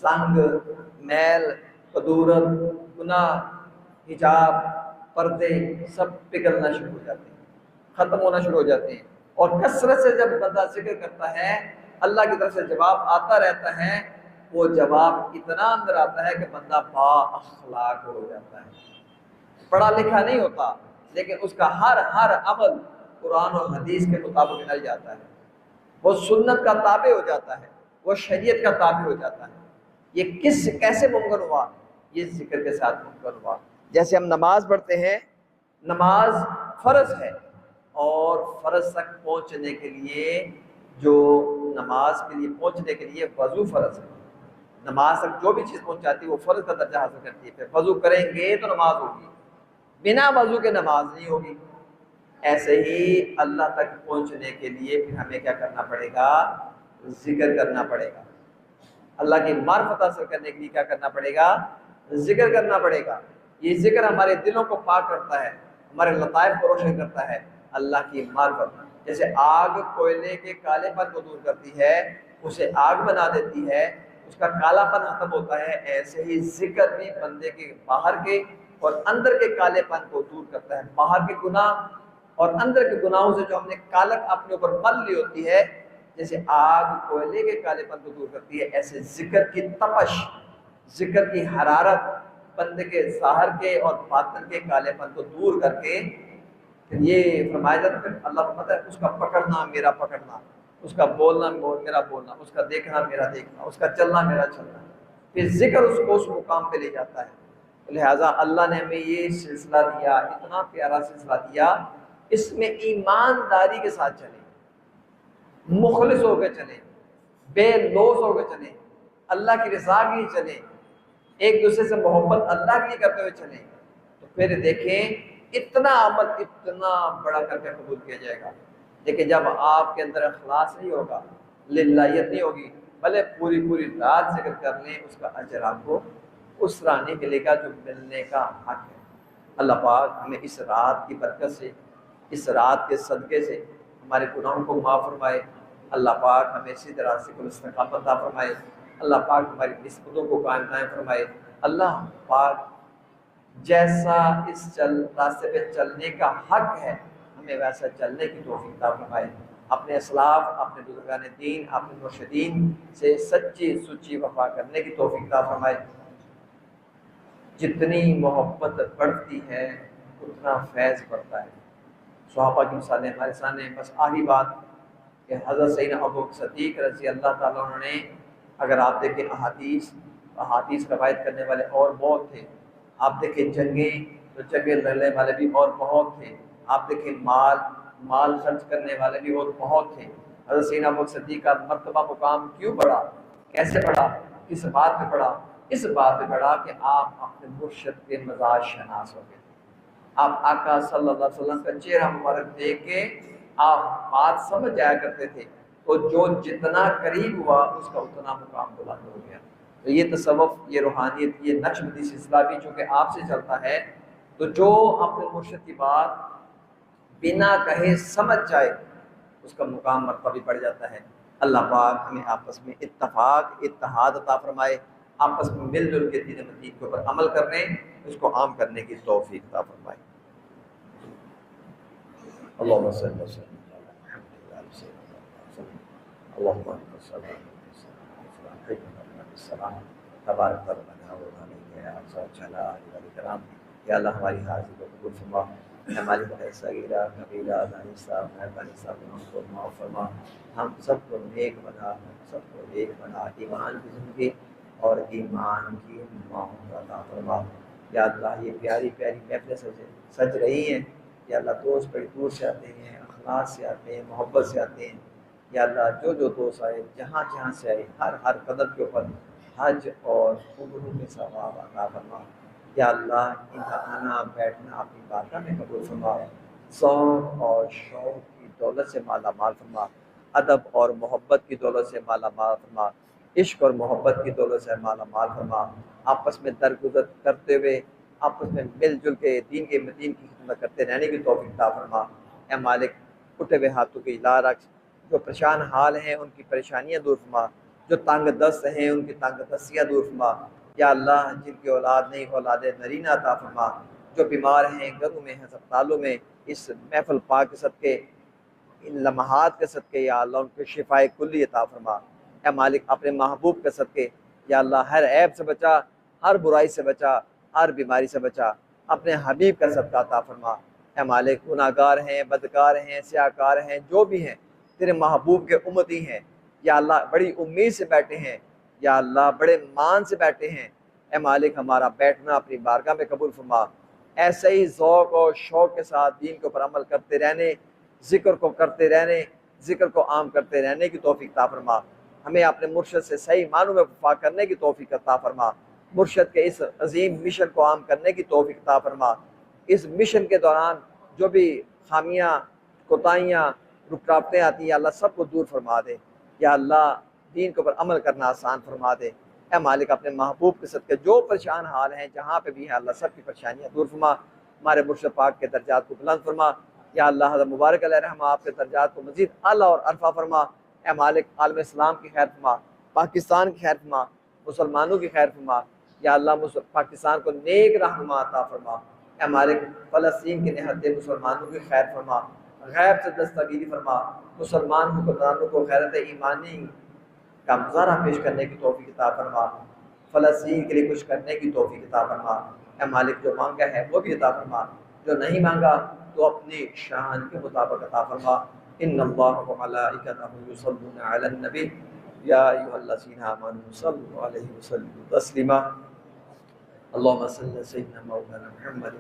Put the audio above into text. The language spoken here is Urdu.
زنگ، میل، کدورت، گناہ، حجاب، پردے سب پگھلنا شروع ہو جاتے ہیں، ختم ہونا شروع ہو جاتے ہیں۔ اور کثرت سے جب بندہ ذکر کرتا ہے اللہ کی طرف سے جواب آتا رہتا ہے، وہ جواب اتنا اندر آتا ہے کہ بندہ با اخلاق ہو جاتا ہے۔ پڑھا لکھا نہیں ہوتا لیکن اس کا ہر عمل قرآن اور حدیث کے مطابق ڈل جاتا ہے، وہ سنت کا تابع ہو جاتا ہے، وہ شریعت کا تابع ہو جاتا ہے۔ یہ کیسے ممکن ہوا؟ یہ ذکر کے ساتھ ممکن ہوا۔ جیسے ہم نماز پڑھتے ہیں، نماز فرض ہے، اور فرض تک پہنچنے کے لیے جو نماز کے لیے پہنچنے کے لیے وضو فرض ہے۔ نماز تک جو بھی چیز پہنچاتی ہے وہ فرض کا درجہ حاصل کرتی ہے۔ پھر وضو کریں گے تو نماز ہوگی، بنا وضو کے نماز نہیں ہوگی۔ ایسے ہی اللہ تک پہنچنے کے لیے پھر ہمیں کیا کرنا پڑے گا؟ ذکر کرنا پڑے گا۔ اللہ کی معرفت حاصل کرنے کے لیے کیا کرنا پڑے گا؟ ذکر کرنا پڑے گا۔ یہ ذکر ہمارے دلوں کو پاک کرتا ہے، ہمارے لطائف کو روشن کرتا ہے۔ اللہ کی معرفت جیسے آگ کوئلے کے کالے پن کو دور کرتی ہے، اسے آگ بنا دیتی ہے، اس کا کالا پن ختم ہوتا ہے، ایسے ہی ذکر بھی بندے کے باہر کے اور اندر کے کالے پن کو دور کرتا ہے۔ باہر کے گناہ اور اندر کے گناہوں سے جو ہم نے کالک اپنے اوپر مل لی ہوتی ہے، جیسے آگ کوئلے کے کالے پن کو دور کرتی ہے، ایسے ذکر کی تپش، ذکر کی حرارت بندے کے ظاہر کے اور باطن کے کالے پن کو دور کر کے پھر یہ فرمایا جاتا ہے، پھر اللہ کو پتہ ہے اس کا پکڑنا میرا پکڑنا، اس کا بولنا میرا بولنا، اس کا دیکھنا میرا دیکھنا، اس کا چلنا میرا چلنا، پھر ذکر اس کو اس مقام پہ لے جاتا ہے۔ لہٰذا اللہ نے ہمیں یہ سلسلہ دیا، اتنا پیارا سلسلہ دیا، اس میں ایمانداری کے ساتھ چلیں، مخلص ہو کے چلیں، بے لوث ہو کے چلیں، اللہ کی رضا کے لیے چلیں، ایک دوسرے سے محبت اللہ کے لیے کرتے ہوئے چلیں، تو پھر دیکھیں اتنا عمل اتنا بڑا کر کے قبول کیا جائے گا۔ لیکن جب آپ کے اندر اخلاص نہیں ہوگا، للہیت نہیں ہوگی، بھلے پوری رات ذکر کر لیں، اس کا اجر آپ کو اس طرح نہیں ملے گا جو ملنے کا حق ہے۔ اللہ پاک ہمیں اس رات کی برکت سے، اس رات کے صدقے سے ہمارے گناہوں کو معاف فرمائے۔ اللہ پاک ہمیں اسی طرح سے استقامت عطا فرمائے۔ اللہ پاک ہماری نسبتوں کو قائم فرمائے۔ اللہ پاک جیسا اس راستے پہ چلنے کا حق ہے ہمیں ویسا چلنے کی توفیق عطا فرمائے۔ اپنے اسلاف، اپنے بزرگان دین، اپنے مرشدین سے سچی سچی وفا کرنے کی توفیق عطا فرمائے۔ جتنی محبت بڑھتی ہے اتنا فیض بڑھتا ہے۔ صحابہ کی مثالیں ہمارے سامنے، بس آخری بات کہ حضرت سیدنا ابوبکر صدیق رضی اللہ تعالیٰ عنہ نے، اگر آپ دیکھیں احادیث روایت کرنے والے اور بہت تھے، آپ دیکھیں جنگیں تو جنگیں لڑنے والے بھی اور بہت تھے، آپ دیکھیں مال خرچ کرنے والے بھی اور بہت تھے۔ حضرت سیدنا ابوبکر صدیق کا مرتبہ مقام کیوں بڑھا؟ کیسے بڑھا؟ کس بات پہ بڑھا؟ اس بات پہ بڑھا کہ آپ اپنے مرشد کے مزاج شناس ہو گئے، آپ آقا صلی اللہ علیہ وسلم کا چہرہ مبارک دیکھ کے آپ بات سمجھ جایا کرتے تھے، تو جو جتنا قریب ہوا اس کا اتنا مقام بلند ہو گیا۔ تو یہ تصوف، یہ روحانیت، یہ نقشبندی سلسلہ بھی چونکہ آپ سے چلتا ہے، تو جو اپنے مرشد کی بات بنا کہے سمجھ جائے اس کا مقام مرتبہ بھی بڑھ جاتا ہے۔ اللہ پاک ہمیں آپس میں اتفاق، اتحاد عطا فرمائے، آپس میں مل جل کے دین متین کے اوپر عمل کرنے، اس کو عام کرنے کی توفیق عطا فرمائے۔ اللہم صلی اللہ علیہ وسلم، اللہم صلی اللہ علیہ وسلم، تبارک ربنا و تعالی یا ذا الجلال، یا اللہ ہماری حاضری کو قبول فرما، ہماری صغیرہ کبیرہ دانستہ نادانستہ گناہوں کو معاف فرما، ہم سب کو نیک بنا، سب کو نیک بنا، ایمان کی زندگی اور ایمان کی موت عطا فرما۔ یا اللہ یہ پیاری پیاری محفلیں سج رہی ہیں، یا اللہ دوست بڑی دور سے آتے ہیں، اخلاص سے آتے ہیں، محبت سے آتے ہیں، یا اللہ جو دوست آئے، جہاں سے آئے، ہر قدم کے اوپر حج اور عمروں کے ثواب عطا فرما۔ یا اللہ ان کا آنا بیٹھنا اپنی بارگاہ میں قبول فرما، ذوق اور شوق کی دولت سے مالا مال فرما، ادب اور محبت کی دولت سے مالا مال فرما، عشق اور محبت کی دولت سے مالا مال فرما، آپس میں درگزر کرتے ہوئے آپس میں مل جل کے دین کے متین کی خدمت کرتے رہنے کی توفیق عطا فرما۔ اے مالک اٹھے ہوئے ہاتھوں کی لا رکھ، جو پریشان حال ہیں ان کی پریشانیاں دور فرما، جو تنگ دست ہیں ان کی تنگ دستیاں دور فرما۔ یا اللہ جن کی اولاد نہیں اولاد نرینہ عطا فرما، جو بیمار ہیں گھروں میں ہیں ہسپتالوں میں، اس محفل پاک کے صدقے ان لمحات کے صدقے یا اللہ ان کو شفائے کلی عطا فرما۔ اے مالک اپنے محبوب کے صدقے یا اللہ ہر عیب سے بچا، ہر برائی سے بچا، ہر بیماری سے بچا، اپنے حبیب کا صدقہ عطا فرما۔ اے مالک گناہ گار ہیں، بدکار ہیں، سیاہکار ہیں، جو بھی ہیں تیرے محبوب کے امتی ہیں یا اللہ بڑی امید سے بیٹھے ہیں یا اللہ بڑے مان سے بیٹھے ہیں، اے مالک ہمارا بیٹھنا اپنی بارگاہ میں قبول فرما۔ ایسے ہی ذوق اور شوق کے ساتھ دین کے اوپر عمل کرتے رہنے، ذکر کو کرتے رہنے، ذکر کو عام کرتے رہنے کی توفیق عطا فرما۔ ہمیں اپنے مرشد سے صحیح معنوں میں وفا کرنے کی توفیق عطا فرما۔ مرشد کے اس عظیم مشن کو عام کرنے کی توفیق عطا فرما۔ اس مشن کے دوران جو بھی خامیاں، کوتاہیاں، رکاوٹیں آتی ہیں اللہ سب کو دور فرما دے یا اللہ دین کے اوپر عمل کرنا آسان فرما دے۔ اے مالک اپنے محبوب کے صدقے جو پریشان حال ہیں جہاں پہ بھی ہیں اللہ سب کی پریشانیاں دور فرما۔ ہمارے مرشد پاک کے درجات کو بلند فرما یا اللہ حضرت مبارک علیہ رحمہ آپ کے درجات کو مزید اعلیٰ اور عرفہ فرما۔ اے مالک عالم اسلام کی خیر فرما، پاکستان کی خیر فرما، مسلمانوں کی خیر فرما یا اللہ پاکستان کو نیک رہنما عطا فرما۔ اے مالک فلسطین کے نہتے مسلمانوں کی خیر فرما، غیب سے دستگیری فرما، مسلمان حکمرانوں کو غیرت ایمانی کا مظاہرہ پیش کرنے کی توفیق عطا فرما، فلسطین کے لیے کچھ کرنے کی توفیق عطا فرما۔ اے مالک جو مانگا ہے وہ بھی عطا فرما، جو نہیں مانگا تو اپنی شان کے مطابق عطا فرما۔ ان اللہ و ملائکتہ یصلون علی النبی یا ایھا الذین آمنوا صلوا علیہ وسلموا تسلیما۔ اللهم صل على سيدنا مولانا محمد